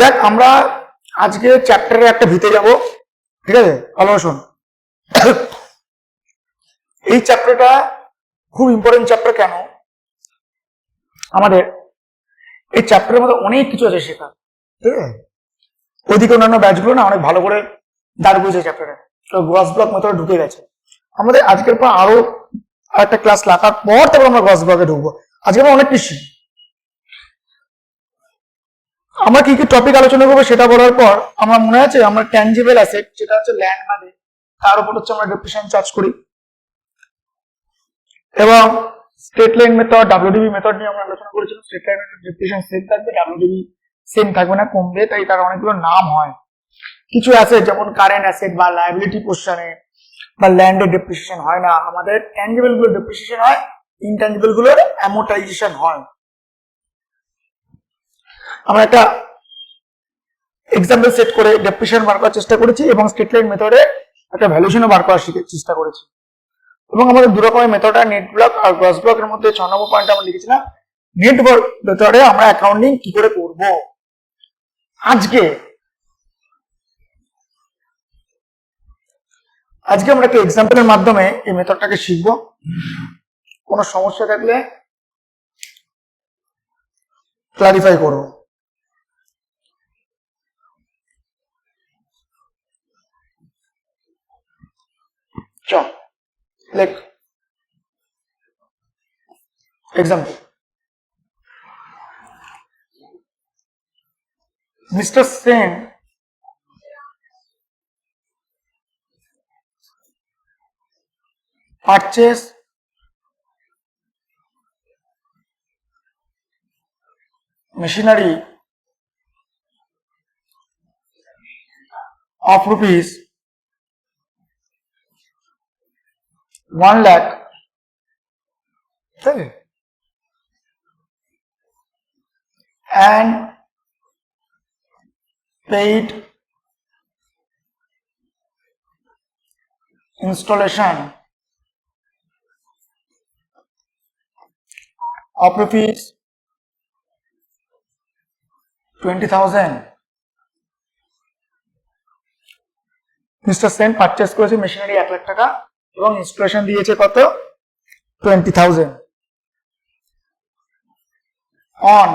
দেখ আমরা আজকে চ্যাপ্টারে একটা ভিতে যাব, ঠিক আছে? ভালো শোন, এই চ্যাপ্টারটা খুব ইম্পর্টেন্ট চ্যাপ্টার। কেন? আমাদের এই চ্যাপ্টারের মধ্যে অনেক কিছু আছে শেখা, ঠিক আছে? ওইদিকে অন্যান্য ব্যাচগুলো না অনেক ভালো করে দাঁড় করেছে চ্যাপ্টারে, তো গ্রস ব্লক মেথডে ঢুকে গেছে। আমাদের আজকের পর আরো একটা ক্লাস লাগার পর তারপর আমরা গ্রস ব্লকে ঢুকবো। আজকে আমরা অনেক কিছু আমরা কি কি টপিক আলোচনা করবো সেটা বলার পর আমার মনে আছে আমরা ট্যানজিবল অ্যাসেট, যেটা হচ্ছে ল্যান্ড মানে, তার উপর হচ্ছে আমরা ডেপ্রিসিয়েশন চার্জ করি, এবং স্ট্রেট লাইন মেথড, ডাব্লিউডিবি মেথড নিয়ে আমরা আলোচনা করেছিলাম। Straight line method depreciation same থাকবে, ডাব্লিউডিবি সেম থাকবে না, কমবে, তাই তার অনেকগুলো নাম হয়। কিছু অ্যাসেট যেমন কারেন্ট অ্যাসেট বা লায়াবিলিটি পোর্শনে বা ল্যান্ডের ডেপ্রিসিয়েশন হয় না, আমাদের ট্যানজিবল গুলোর ডেপ্রিসিয়েশন হয়, ইনট্যানজিবল গুলোর অ্যামোর্টাইজেশন হয়। আমরা একটা এক্সাম্পল সেট করে ডেপ্রিসিয়েশন বার করার চেষ্টা করেছি এবং স্ট্রেট লাইন মেথডে একটা ভ্যালুয়েশনও বার করার চেষ্টা করেছি। এবং আমাদের দু রকমের মেথড হয়, নেট ব্লক আর গ্রস ব্লকের মধ্যে 6 নম্বর পয়েন্ট আমরা লিখেছিলাম নেট মেথডে আমরা অ্যাকাউন্টিং কি করে করব। আজকে আমরা একটা এক্সাম্পলের মাধ্যমে এই মেথডটাকে শিখবো। কোনো সমস্যা থাকলে ক্লারিফাই করবো। চল লেখ example. Mr. Sen purchase machinery of rupees 1 lakh and paid installation of rupees 20,000. Mister Sen purchase করেছে মেশিনারি 1 লাখ টাকা এবং ইনস্টলেশন দিয়েছে কত? 20,000 on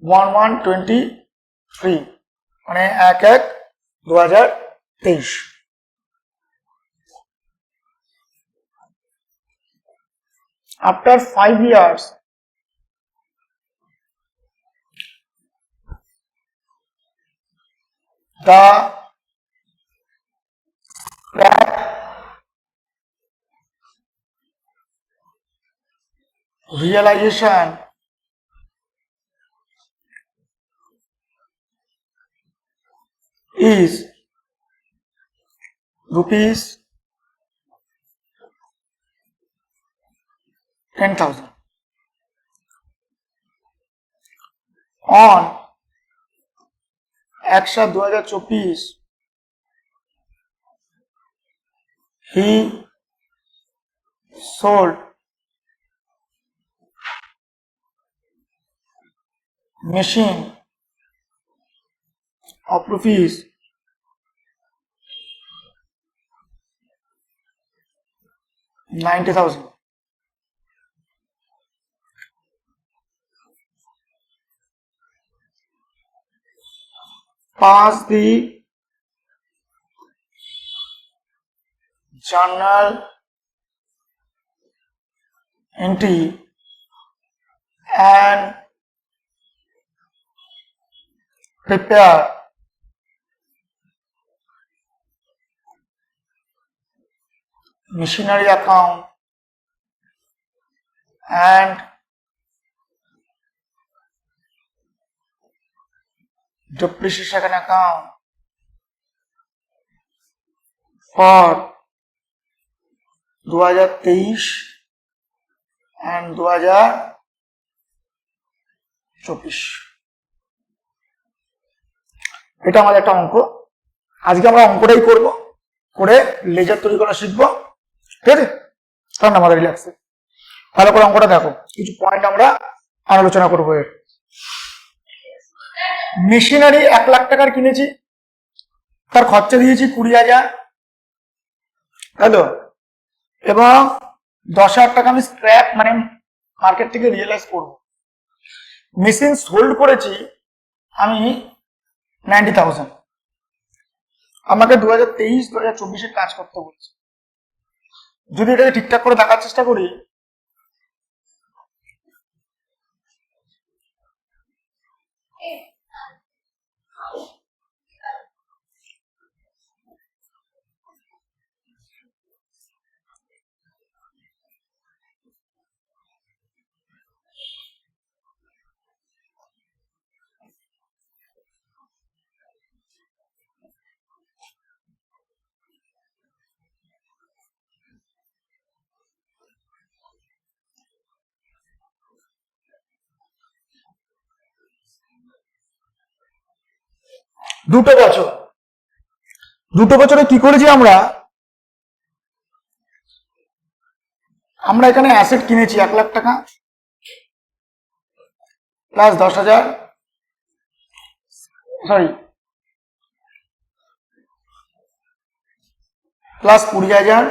1/1/23, মানে 1/1/2023। After 5 years, the scrap realization is rupees 10,000 on 1/7/2024 he sold machine of rupees 90,000. Pass the journal entry and prepare machinery account and depreciation account for 2023 and 2024। এটা আমাদের একটা অঙ্ক। আজকে আমরা অঙ্কটাই করব, করে লেজার তৈরি করা শিখবো, ঠিক আছে? কারণ আমাদের রিল্যাক্সে ভালো করে অঙ্কটা দেখো, কিছু পয়েন্ট আমরা আলোচনা করবো এর। মেশিনারি 1 লাখ টাকার কিনেছি, তার খরচা দিয়েছি 20,000, তাই তো, এবং 10,000 টাকা আমি স্ক্র্যাপ মানে মার্কেট থেকে রিয়েলাইজ করবো। মেশিন হোল্ড করেছি আমি 90,000। আমাকে 2023-2024 কাজ করতে বলছে। যদি এটাকে ঠিকঠাক করে দেখার চেষ্টা করি, দুটো বছরে কি করেছি আমরা এখানে অ্যাসেট কিনেছি 1 লাখ টাকা প্লাস 10,000, সরি প্লাস 20,000,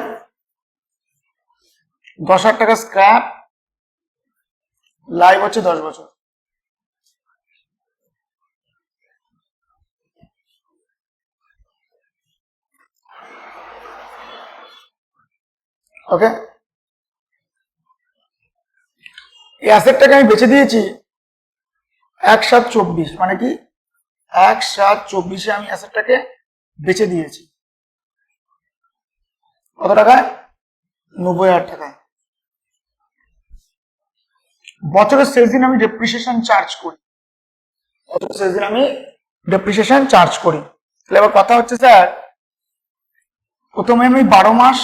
10,000 টাকা স্ক্র্যাপ, লাইভ হচ্ছে 10 বছর। ওকে, এই অ্যাসেটটাকে আমি বেচে দিয়েছি 1/7/24, মানে কি 1/7/24 আমি অ্যাসেটটাকে বেচে দিয়েছি। কত টাকায়? 90,000 টাকায়। বছরের শেষ দিন আমি ডেপ্রিসিয়েশন চার্জ করি, বছরের শেষ দিন আমি ডেপ্রিসিয়েশন চার্জ করি। তাহলে এবার কথা হচ্ছে স্যার, প্রথমে আমি 12 মাস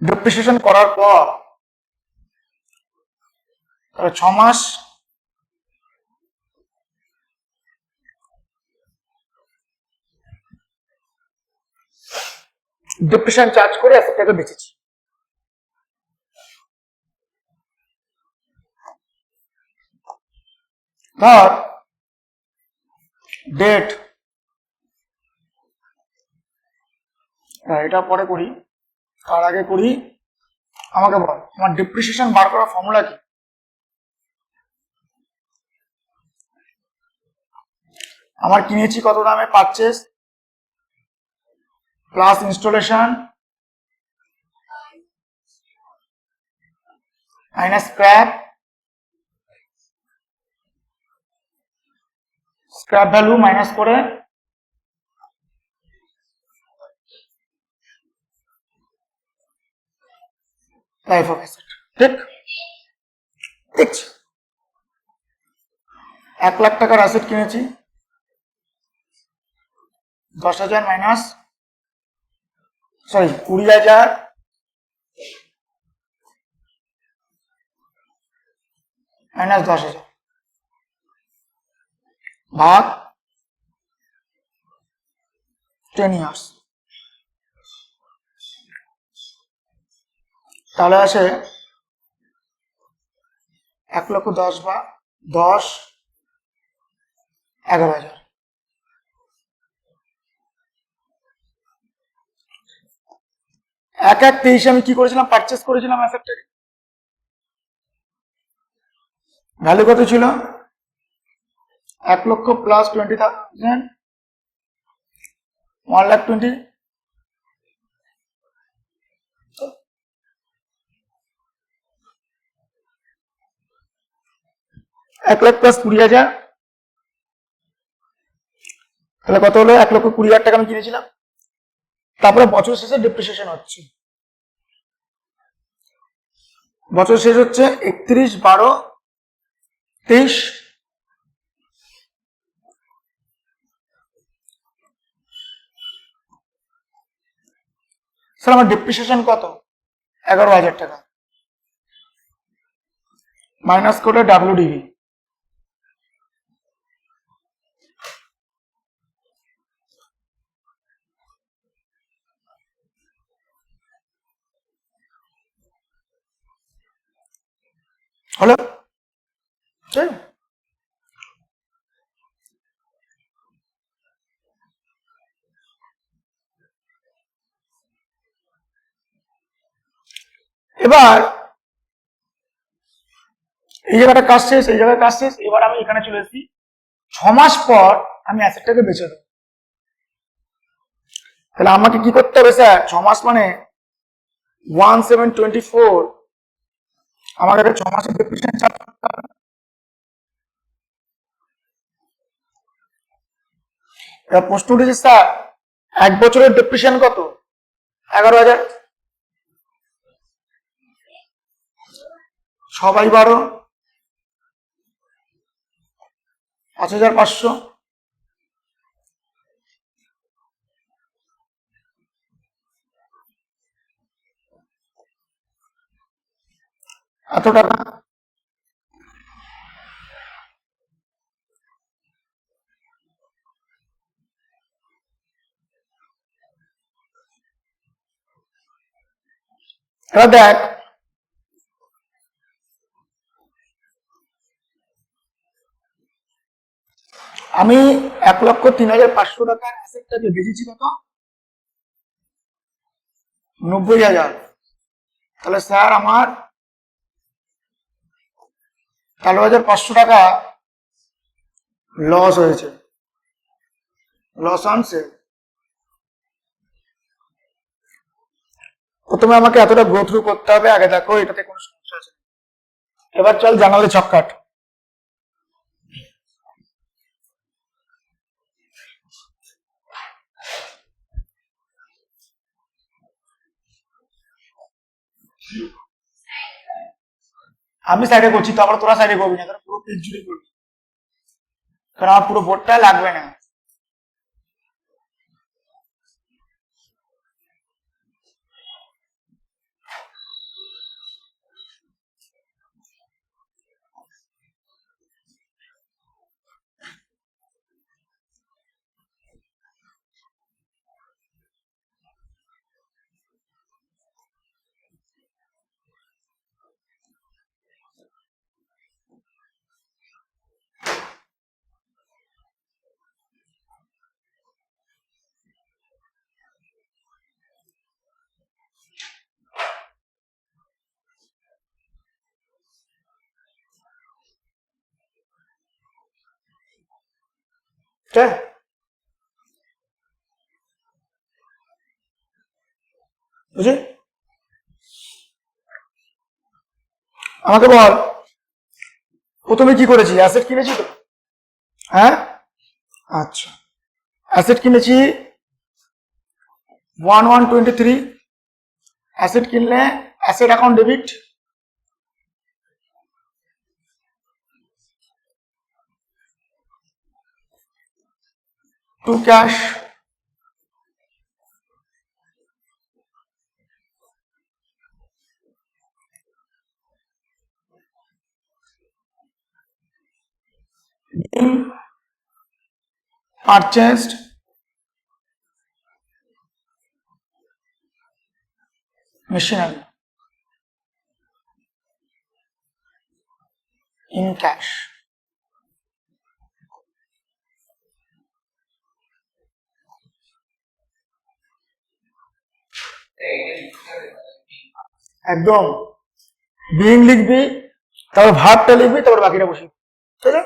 ডেপ্রিসিয়েশন করার পর 6 মাস ডেপ্রিসিয়েশন চার্জ করে অ্যাসেটটাকে বেচেছি। ধর ডেট, এটা পরে করি, তার আগে করি, আমাকে বল আমার ডেপ্রিসিয়েশন বার করার ফর্মুলা কি? আমার কিনেছি কত দামে, purchase plus installation minus scrap, scrap value minus করে লাইফ অফ অ্যাসেট। ঠিক দেখছি, 1 লাখ টাকার অ্যাসেট কিনেছি, 10,000 মাইনাস, সরি 20,000 মাইনাস 10,000 ভাগ 10 ইয়ার্স, তাহলে আসে 1,10,000 বা 10 11,000। 1/1/23 আমি কি করেছিলাম, পারচেস করেছিলাম অ্যাসেটটাকে। ভ্যালু কত ছিল? 1 লক্ষ প্লাস 20,000, 1,20,000। 1 লাখ প্লাস 20,000, তাহলে কত হলো? 1,20,000 টাকা আমি কিনেছিলাম। তারপরে বছর শেষে ডেপ্রিসিয়েশন হচ্ছে, বছর শেষ হচ্ছে 31/12/23। স্যার আমার ডেপ্রিসিয়েশন কত? 11,000 টাকা, মাইনাস করে ডাব্লিউডিভি, হলো, ঠিক? এবার এই জায়গাটা কাজ শেষ, এই জায়গায় কাজ শেষ, এবার আমি এখানে চলে এসেছি। 6 মাস পর আমি অ্যাসেটটাকে বেচে দেবো। তাহলে আমাকে কি করতে হবে স্যার? 6 মাস মানে 1724, আমাকে 6 মাসের ডেপ্রিসিয়েশন চার্জ করতে হবে। এবার প্রশ্ন উঠেছে স্যার 1 বছরের ডেপ্রিসিয়েশন কত? 11,000। সবাই 12, 5,500। এত টাকা। এবার দেখ, আমি 1,03,500 টাকার অ্যাসেটটাকে বেচেছি কত? 90,000। তাহলে স্যার আমার 13,500 টাকা লস হয়েছে, লস অন সেল। প্রথমে আমাকে এতটা গ্রো থ্রু করতে হবে, আগে দেখো এটাতে কোনো সমস্যা আছে। এবার চল জানালে ছক কাট। আমি সাইডে করছি তো, আবার তোরা সাইডে করবি না, তোরা পুরো পেজ জুড়ে করবি, কারণ আমার পুরো বোর্ডটা লাগবে না। ঠিক আছে? বুঝলি? আমাকে বল, প্রথমে কি করেছি? অ্যাসেট কিনেছি তো, হ্যাঁ? আচ্ছা, অ্যাসেট কিনেছি 1123। অ্যাসেট কিনলে asset account debit, to cash, purchased machinery in cash. একদম বিইং লিখবি, তারপর ভার্বটা লিখবি, তারপর বাকিটা বসিয়ে, ঠিক আছে?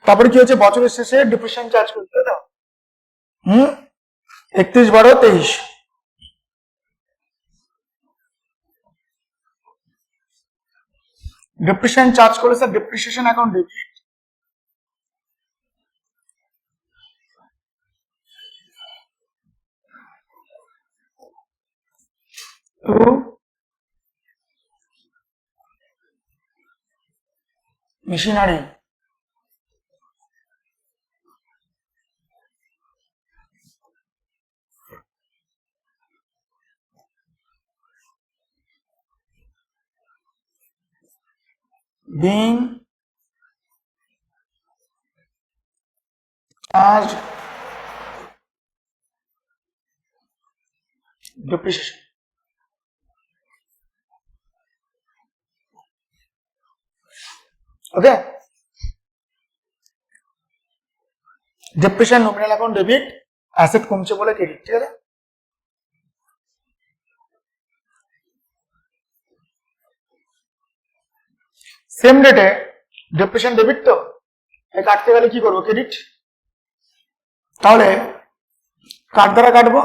তারপরে কি হচ্ছে? বছরের শেষে ডিপ্রিসিয়েশন চার্জ করতে, তাই তো? 31/12/23। ডিপ্রিসিয়েশন চার্জ করলে sir depreciation account debit, to machinery being charged depreciation. Okay, depreciation nominal account debit, asset কমছে বলে ক্রেডিট, ঠিক আছে। সেম ডেটে ডেপ্রিসিয়েশন ডেবিট তো কাটতে গেলে কি করবো, ক্রেডিট। তাহলে কার দ্বারা কাটবো,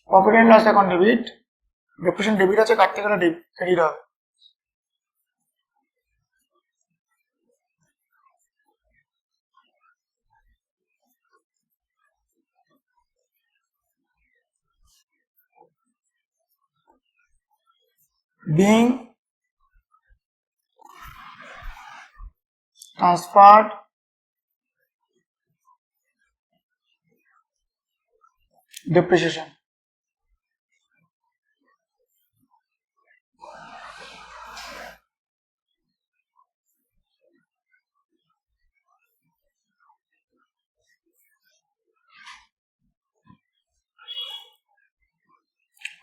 profit and loss account debit, depreciation debit আছে, কাটতে গেলে ক্রেডিট হবে। being transferred depreciation.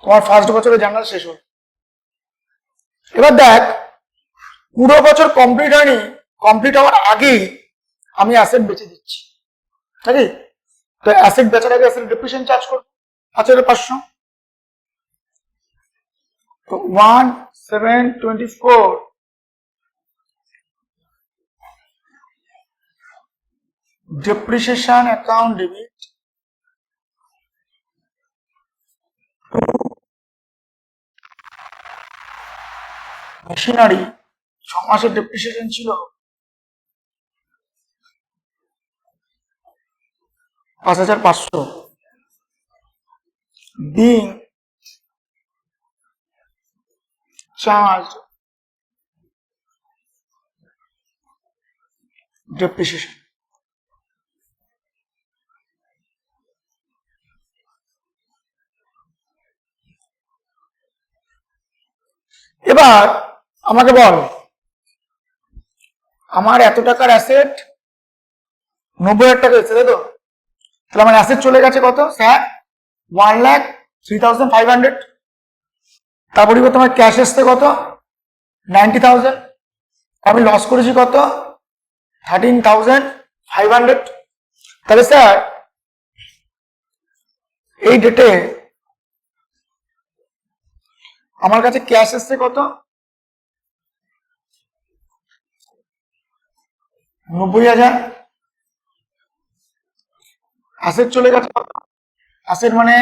তোমার ফার্স্ট বছরে জার্নাল শেষ হল। এবার দেখ পুরো বছর কমপ্লিট হয়নি, কমপ্লিট হওয়ার আগেই আমি অ্যাসেট বেচে দিচ্ছি, ঠিক আছে। তো অ্যাসেট বেচার আগে অ্যাসেট ডেপ্রিসিয়েশন চার্জ করবো 5,500। তো 1724 depreciation account debit মেশিনারি, 6 মাসের ডেপ্রিসিয়েশন ছিল 5,500, being charged depreciation. এবার আমাকে বল, আমার এত টাকার অ্যাসেট 90,000 টাকা হচ্ছে, তাই তো। তাহলে আমার অ্যাসেট চলে গেছে কত স্যার, 1,03,500। তার পরিবর্তে আমার ক্যাশ এসছে কত, 90,000। আমি লস করেছি কত, 13,500। তাহলে স্যার এই ডেটে আমার কাছে ক্যাশ এসছে কত, 90,000। অ্যাসেট চলে গেছে কত, অ্যাসেট মানে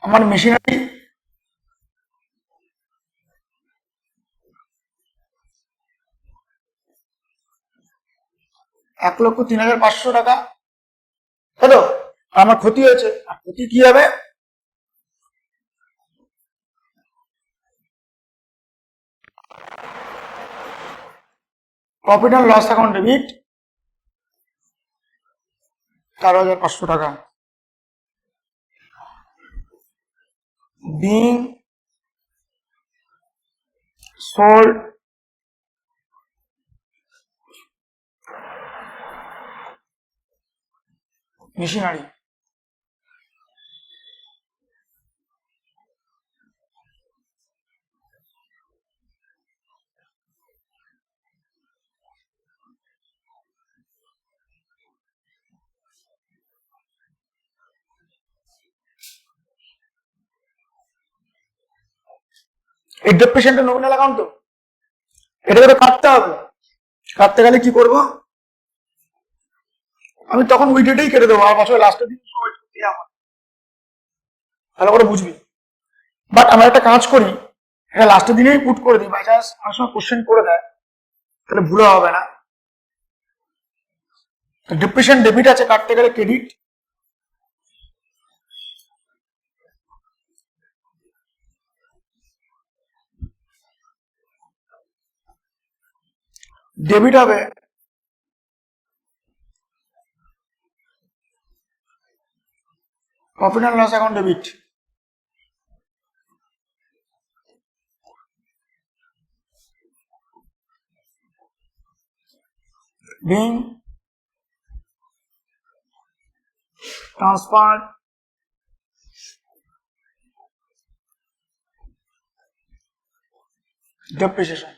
আমার মেশিনারি 1,03,500 টাকা, তাই তো। আমার ক্ষতি হয়েছে, আর ক্ষতি কি হবে, profit and loss account debit 13,500 টাকা, being sold machinery. এই ডেপ্রিসিয়েশনটা নমিনাল অ্যাকাউন্ট তো, এটাকে তো কাটতে হবে। কাটতে গেলে কি করব, আমি তখন ওই ডেটেই কেটে দেবো, আর বছরের লাস্টের দিন ওয়েট করতে আমার, ভালো করে বুঝবি। বাট আমরা একটা কাজ করি, এটা লাস্টের দিনেই পুট করে দিই, বাই চান্স অনেক সময় কোশ্চেন করে দেয়, তাহলে ভুলে হবে না। ডেপ্রিসিয়েশন ডেবিট আছে, কাটতে গেলে ক্রেডিট, ডেবিট হবে profit and loss account debit, being transfer, depreciation.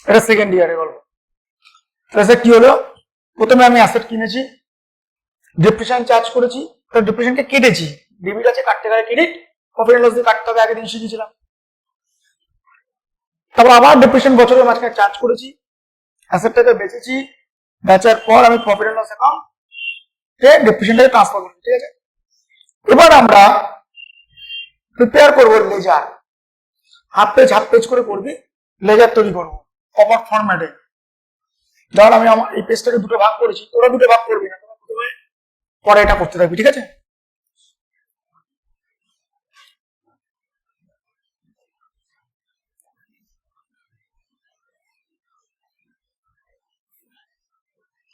এটা সেকেন্ড ইয়ারে গল্প। তাহলে কি হলো, প্রথমে আমি অ্যাসেট কিনেছি, ডেপ্রিসিয়েশন চার্জ করেছি, তো ডেপ্রিসিয়েশনকে কেটেছি, ডেবিট আছে কাটতে গেলে ক্রেডিট, প্রফিট এন্ড লস দিয়ে কাটতে হবে, আগের দিন শিখেছিলাম। তারপর আবার ডেপ্রিসিয়েশন বছরের মাঝখানে চার্জ করেছি, অ্যাসেটটাকে বেচেছি, বেচার পর আমি প্রফিট এন্ড লস অ্যাকাউন্টে ডেপ্রিসিয়েশনটাকে ট্রান্সফার করেছি, ঠিক আছে। এবার আমরা প্রিপেয়ার করবো লেজার, হাফ পেজ করে করবি, লেজার তৈরি করবো প্রপার ফরম্যাটে। ধর আমি আমার এই পেজটাকে দুটো ভাগ করেছি, তোরা দুটো ভাগ করবি না, তোরা প্রথমে পরে এটা করতে থাকবি, ঠিক আছে।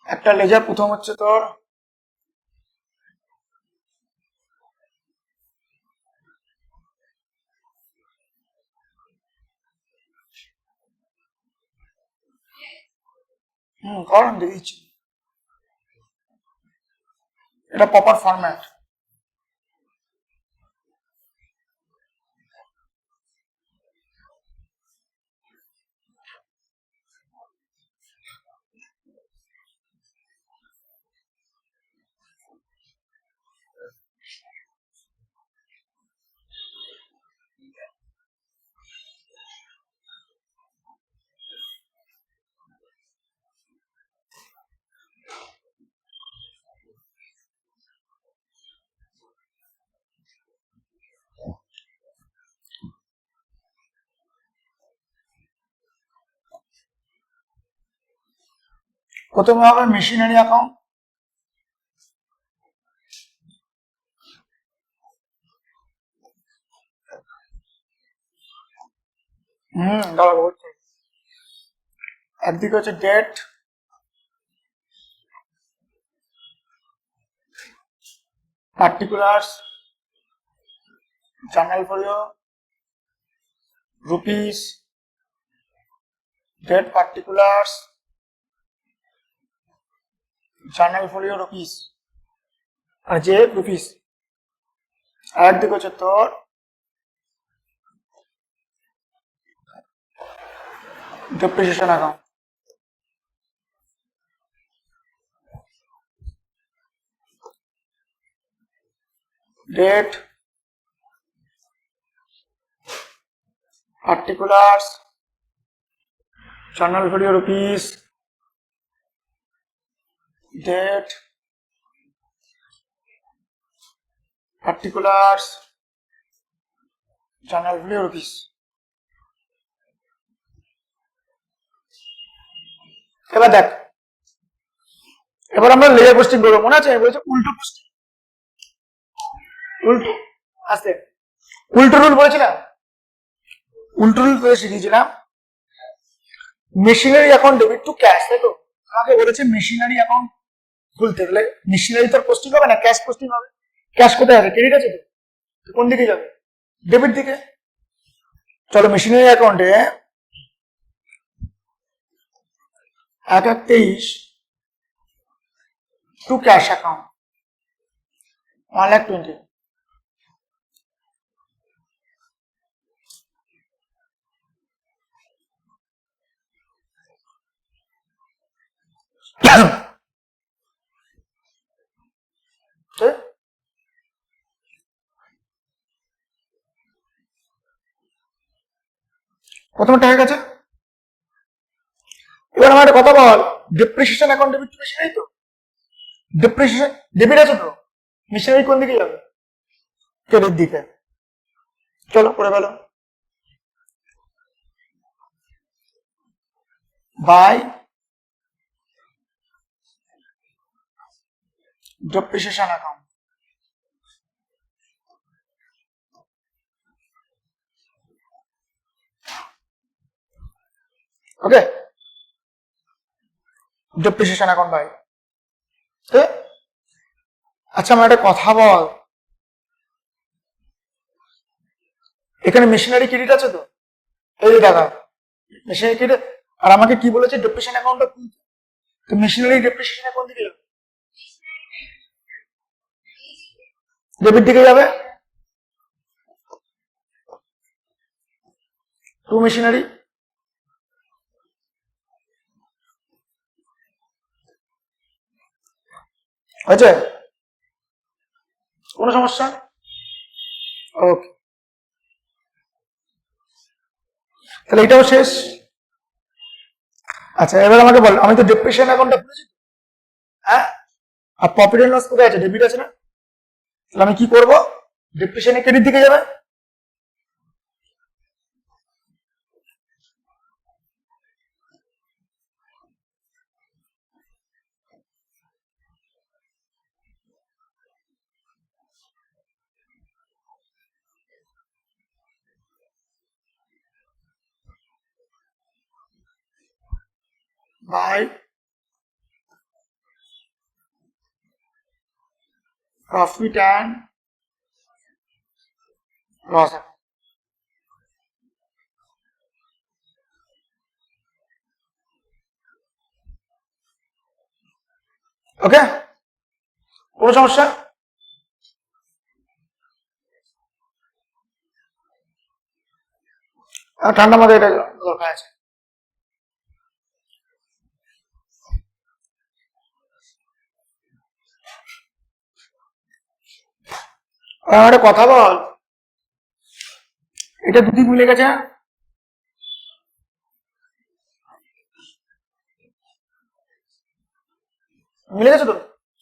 একটা লেজার প্রথম হচ্ছে তোর কর আমি দেখে দিচ্ছি, এটা প্রপার ফরম্যাট। প্রথমে হবে মেশিনারি অ্যাকাউন্ট, দাঁড়াবো হচ্ছে, একদিকে হচ্ছে date, particulars, journal folio, rupees, date particulars, journal folio rupees, আর যে রুপিস। আর একদিকে হচ্ছে তোর depreciation account, date particulars, journal folio rupees, date particulars, journal folio rupees. এবার দেখ, এবার আমরা লেয়ার পোস্টিং করবো, মনে আছে বলেছে উল্টো পোস্টিং, উল্টো আসতে উল্টো রুল বলেছিলাম, উল্টো রুল করে শিখিয়েছিলাম। Machinery account debit to cash, তাই তো আমাকে বলেছে মেশিনারি অ্যাকাউন্ট খুলতে গেলে মেশিনারি তোর পোস্টিং হবে না, ক্যাশ পোস্টিং হবে। ক্যাশ কোথায় হবে, ক্রেডিট আছে তো কোন দিকে যাবে, ডেবিট দিকে। চলো মেশিনারি অ্যাকাউন্টে 1/23 টু ক্যাশ অ্যাকাউন্ট 1,20,000। প্রথমে টাকা গেছে। এবার আমার একটা কথা বল, depreciation account debit to machinery, তো ডেপ্রিসিয়েশন ডেবিট আছে তো, মেশিনারি কোন দিকে যাবে, ক্রেডিট দিকে। চলো করে ফেলো, by depreciation account. Okay, depreciation account by. আচ্ছা আমার একটা কথা বল, এখানে মেশিনারি ক্রেডিট আছে তো, এই যে দেখা মেশিনারি ক্রেডিট। আর আমাকে কি বলেছে, ডেপ্রিসিয়েশন অ্যাকাউন্টটা খুলতে। তো মেশিনারি ডেপ্রিসিয়েশন অ্যাকাউন্ট দিকে যাবে, ডেবিট দিকে যাবে, টু মেশিনারি। হয়েছে? কোনো সমস্যা? ওকে, তাহলে এটাও শেষ। আচ্ছা এবার আমাকে বল, আমি তো ডেপ্রিসিয়েশন অ্যাকাউন্টটা খুলেছি, হ্যাঁ, আর প্রফিট এন্ড লস কোথায় আছে, ডেবিট আছে না? তাহলে আমি কি করব, ডেপ্রিসিয়েশন ক্রেডিট দিকে যাবে। By profit and loss. Okay, কোনো সমস্যা? ঠান্ডা মাথায় এটা দরকার আছে। আমার একটা কথা বল, এটা দুদিক মিলে গেছে, মিলে গেছে তো?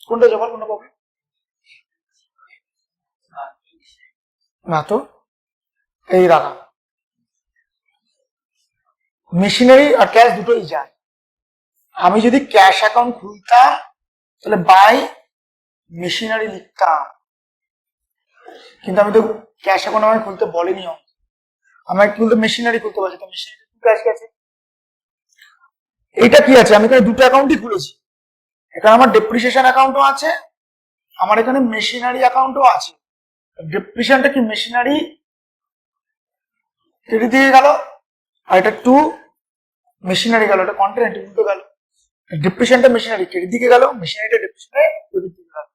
কোনটা জবর, কোনটা প্রবলেম? না তো, এই রাখা মেশিনারি আর ক্যাশ দুটোই যায়। আমি যদি ক্যাশ অ্যাকাউন্ট খুলতাম তাহলে বাই মেশিনারি লিখতাম, কিন্তু আমি তো ক্যাশ অ্যাকাউন্ট আমাকে খুলতে বলেনি, আমাকে খুলতে মেশিনারি খুলতে বলছে, তো মেশিনারি ক্যাশ গেছে। এটা কি আছে, আমি এখানে দুটো অ্যাকাউন্টই খুলেছি, এখানে আমার ডেপ্রিসিয়েশন অ্যাকাউন্টও আছে, আমার এখানে মেশিনারি অ্যাকাউন্টও আছে। ডেপ্রিসিয়েশনটা কি মেশিনারি ক্রেডিট দিয়ে গেল, আর এটা টু মেশিনারি গেল, এটা কন্টেন্ট উল্টো গেল। ডেপ্রিসিয়েশনটা মেশিনারি ক্রেডিট দিকে গেল, মেশিনারিটা ডেপ্রিসিয়েশনে ডেবিট দিকে গেল।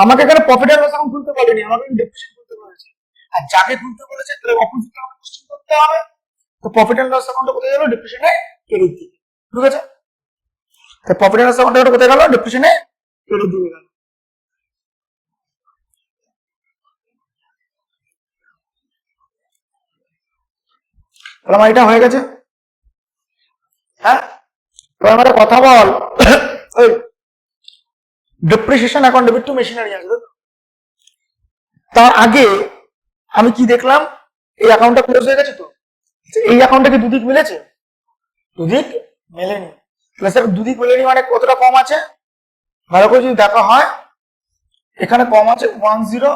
আমাকে এখানে প্রফিট এন্ড লস অ্যাকাউন্ট খুলতে বলেনি, আমাকে ডেপ্রিসিয়েশন খুলতে বলেছে। আর যাকে খুলতে বলেছে তাহলে অপোজিট আমাকে কোশ্চেন করতে হবে। তো প্রফিট এন্ড লস অ্যাকাউন্টটা কোথায় গেল, ডেপ্রিসিয়েশনে ক্রেডিট দিকে, ঠিক আছে? তো প্রফিট এন্ড লস অ্যাকাউন্টটা কোথায় গেল, ডেপ্রিসিয়েশনে ক্রেডিট দিকে গেল। তাহলে আমার এটা হয়ে গেছে, হ্যাঁ। এবার আমার একটা কথা বল, ওই depreciation account debit to machinery আছে, তার আগে আমি কি দেখলাম, এই অ্যাকাউন্টটা ক্লোজ হয়ে গেছে তো, এই অ্যাকাউন্টে কি দুদিক মিলেছে, দুদিক মেলেনি। তাহলে স্যার দুদিক মেলেনি মানে কতটা কম আছে, ভালো করে যদি দেখা হয়, এখানে কম আছে 109,000,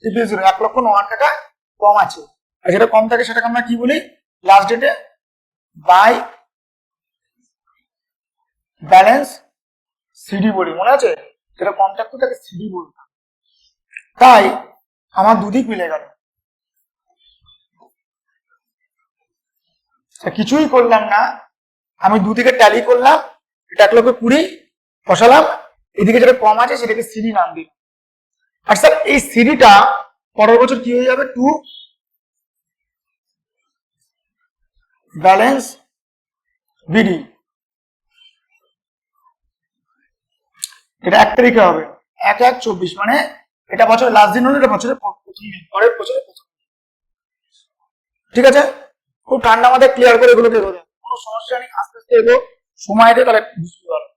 1,09,000 কম আছে। আর যেটা কম থাকে সেটাকে আমরা কি বলি, লাস্ট ডেটে বাই ব্যালেন্স সিডি বলি, মনে আছে? যেটা কম থাকতো তাকে সিডি বলতাম। তাই আমার দুদিক মিলে গেল, কিছুই করলাম না, আমি দুদিকে ট্যালি করলাম, এটা 1,20,000 বসালাম, এদিকে যেটা কম আছে সেটাকে সিডি নাম দিই। আর স্যার এই সিডিটা পরের বছর কি হয়ে যাবে, টু ব্যালেন্স বিডি, এটা 1 তারিখে হবে, 1/1/24, মানে এটা বছরের লাস্ট দিন হলে এটা বছরের প্রথম দিন, পরের বছরের প্রথম দিন, ঠিক আছে? খুব ঠান্ডা মাথায় ক্লিয়ার করে এগুলোকে এগোবে, কোনো সমস্যা নেই, আস্তে আস্তে এগো, সময় দেয় তাহলে বুঝতে পারো।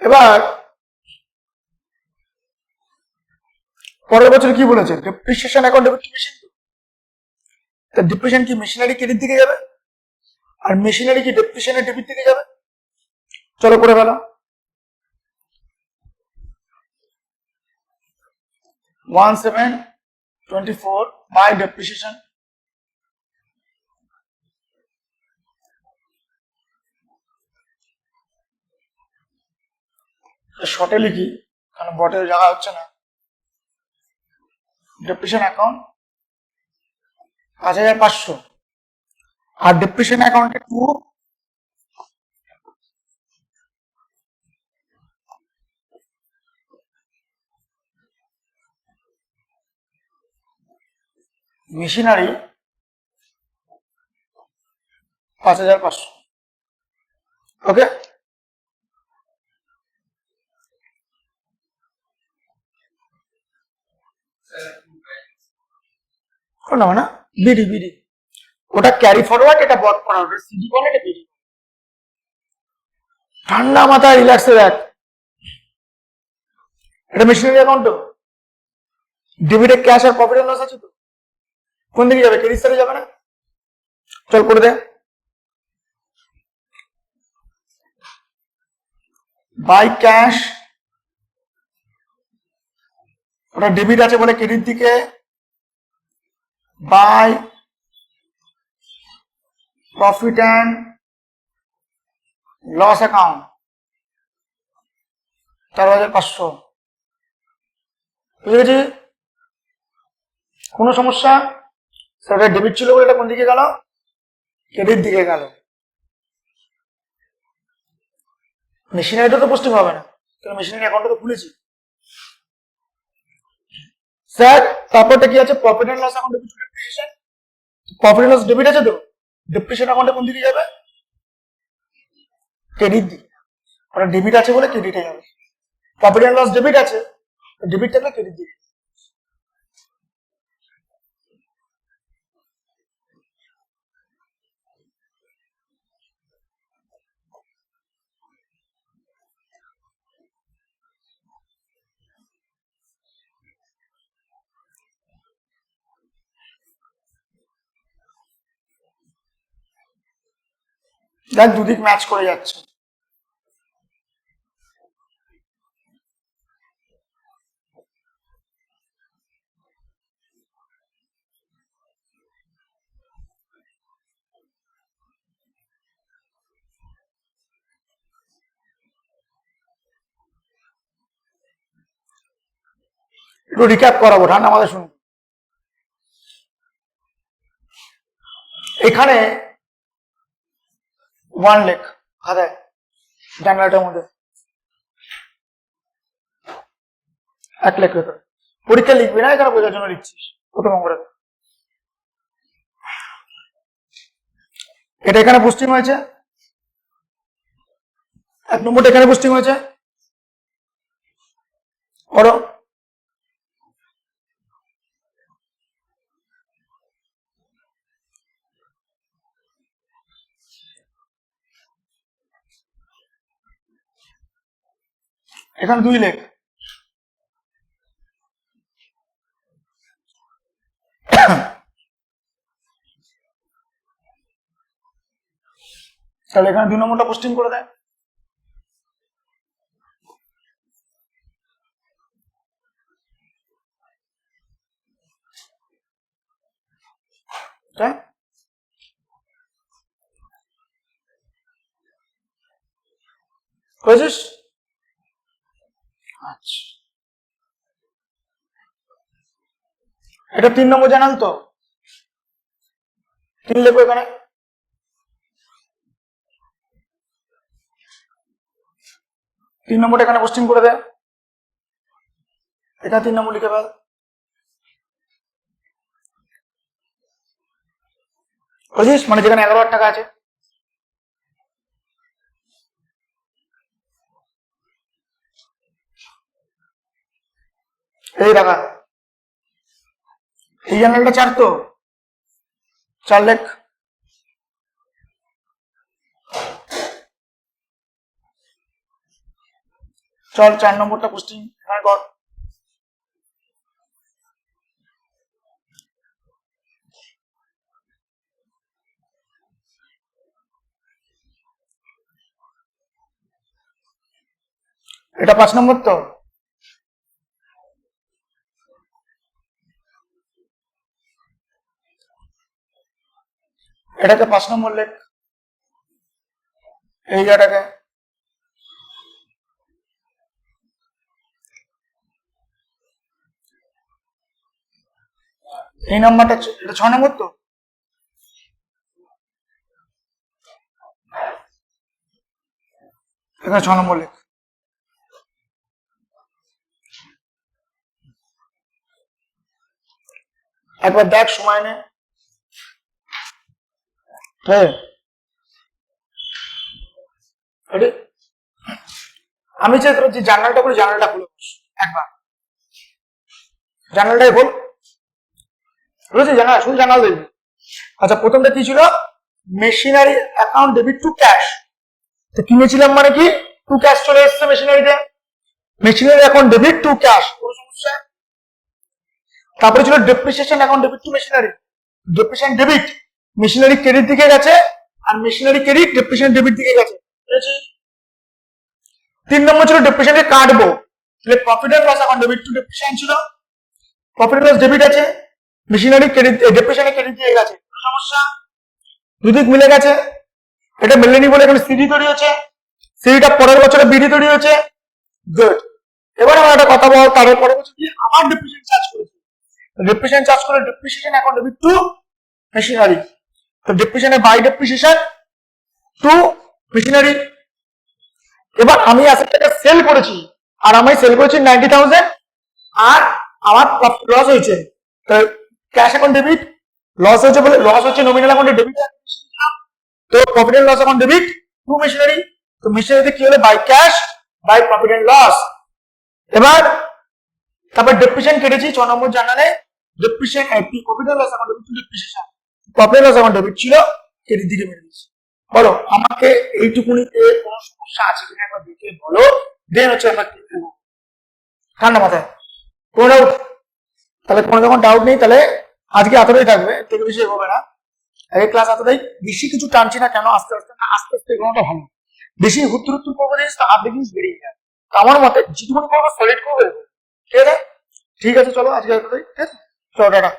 এবার পরের বছর কি বলেছে, depreciation account debit two machine, তা ডেপ্রিসিয়েশন কি মেশিনারি ক্রেডিট দিকে যাবে, আর মেশিনারি কি ডেপ্রিসিয়েশনের ডেবিট দিকে যাবে। চলো করে ফেলো, 1,724 বাই ডেপ্রিসিয়েশন, শর্টে লিখি কারণ বটের জায়গা হচ্ছে না। ডেপ্রিসিয়েশন অ্যাকাউন্ট 5,500 আর ডেপ্রিসিয়েশন অ্যাকাউন্টে 2 মেশিনারি 5,500। ওকে, কোন না বিডি বিডি, ওটা ক্যারি ফরওয়ার্ড, এটা বট করা, ওটা সিডি বলে, এটা বিডি। ঠান্ডা মাথায় রিল্যাক্সে দেখ, এটা মেশিনারি অ্যাকাউন্ট তো, ডেবিটে ক্যাশ আর প্রফিট এন্ড লস আছে তো, কোন দিকে যাবে? ক্রেডিট সাইডে যাবে না? চল করে দে। বাই ক্যাশ, ওটা ডেবিট আছে বলে ক্রেডিট দিকে, by profit and loss account 4,500। বুঝে গেছি? কোনো সমস্যা? সেটা ডেবিট ছিল বলে এটা কোন দিকে গেল? ক্রেডিট দিকে গেল। মেশিনারিটা তো পোস্টিং হবে না, কারণ মেশিনারি অ্যাকাউন্টটা তো খুলেছি স্যার। তারপরটা কি আছে? প্রফিট এন্ড লস অ্যাকাউন্টে কিছু depreciation, profit and loss debit আছে তো, ডেপ্রিসিয়েশন অ্যাকাউন্টে কোন দিকে যাবে? ক্রেডিট দিকে। ওটা ডেবিট আছে বলে ক্রেডিটে যাবে। প্রফিট এন্ড লস ডেবিট আছে, ডেবিট থাকলে ক্রেডিট দিকে। দেখ দুদিক ম্যাচ করে যাচ্ছে। একটু রিক্যাপ করাবো, ঠান্ডা আমাদের শুনুন। এখানে 1 লেখ খাতায় জানলাটার মধ্যে 1 লেখ লেখা, পরীক্ষা লিখবি না, এখানে বোঝার জন্য লিখছিস প্রথম অঙ্কটা। এটা এখানে পোস্টিং হয়েছে, 1 নম্বরটা এখানে পোস্টিং হয়েছে, করো। এখানে 2 লেখ, তাহলে এখানে 2 নম্বরটা পোস্টিং করে দেয়। তাই বুঝেছিস? আচ্ছা, এটা 3 নম্বর জানাল তো, 3 লেখো এখানে। 3 নম্বরটা এখানে পোস্টিং করে দেয়, এখানে 3 নম্বর লিখে ফেল। বুঝিস? মানে যেখানে 11,000 টাকা আছে, এই টাকা, এই জানালটা 4 তো, 4 লেখ। চল 4 নম্বরটা পোস্টিং এখানে কর। এটা 5 নম্বর তো, এটাকে 5 নম্বর লেখ, এই জায়গাটাকে এই নাম্বারটা এটা 6 নম্বর তো, এখানে 6 নম্বর লেখ। একবার দেখ সময় নে। হ্যাঁ আমি চাই তোর যে জার্নালটা খুলে জার্নালটা খুলে বস একবার, জার্নালটাই খোল, বুঝেছিস? জার্নাল শুধু জার্নাল দেখবি। আচ্ছা প্রথমটা কি ছিল? Machinery account debit to cash. তো কিনেছিলাম মানে কি, টু ক্যাশ চলে এসছে মেশিনারিতে, machinery account debit to cash, কোনো সমস্যা? তারপরে ছিল depreciation account debit to machinery, depreciation debit machinery credit দিকে গেছে, আর মেশিনারি ক্রেডিট ডেপ্রিসিয়েশন ডেবিট দিকে গেছে, বুঝেছি? 3 নম্বর ছিল ডেপ্রিসিয়েশনকে কাটবো, তাহলে profit and loss account debit to depreciation ছিল, প্রফিট লস ডেবিট আছে, মেশিনারি ক্রেডিট ডেপ্রিসিয়েশনে ক্রেডিট দিয়ে গেছে, কোনো সমস্যা? দুদিক মিলে গেছে, এটা মেলেনি বলে এখন সিডি তৈরি হচ্ছে, সিডিটা পরের বছরে বিডি তৈরি হচ্ছে, গুড। এবার আমার একটা কথা বল, তার পরের বছর কি আবার ডেপ্রিসিয়েশন চার্জ করেছে, ডেপ্রিসিয়েশন চার্জ করে depreciation account debit to machinery, তো ডেপ্রিসিয়েশনে বাই ডেপ্রিসিয়েশন টু মেশিনারি। এবার আমি অ্যাসেটটাকে সেল করেছি, আর আমি সেল করেছি 90,000, আর আমার লস হয়েছে, ক্যাশ অ্যাকাউন্ট ডেবিট, লস হয়েছে বলে লস হচ্ছে নমিনাল অ্যাকাউন্টে ডেবিট, তো profit and loss account debit to machinery, তো মেশিনারিতে কি হলো, by cash by profit and loss. এবার তারপর ডেপ্রিসিয়েশন কেটেছি 6 নম্বর জার্নালে, depreciation profit and loss account debit to depreciation, profit and loss account debit ছিল, ক্রেডিট দিকে মেরে দিয়েছি। বলো আমাকে এইটুকুনিতে কোনো সমস্যা আছে কিনা একবার দেখে বলো, দেন হচ্ছে আমরা ঠান্ডা মাথায় কোনো ডাউট? তাহলে কোনো যখন ডাউট নেই তাহলে আজকে এতটাই থাকবে, থেকে বেশি হবে না, এই ক্লাস এতটাই, বেশি কিছু টানছি না কেন, আস্তে আস্তে না, আস্তে আস্তে এগোনোটা ভালো, বেশি হুত্তুর হুত্তুর করবো জিনিস তো হাত দেখিস বেরিয়ে যায়, তো আমার মতে যেটুকুনি করবো সলিড করবো, ঠিক আছে? ঠিক আছে চলো আজকে এতটাই, ঠিক আছে, চলো টাটা।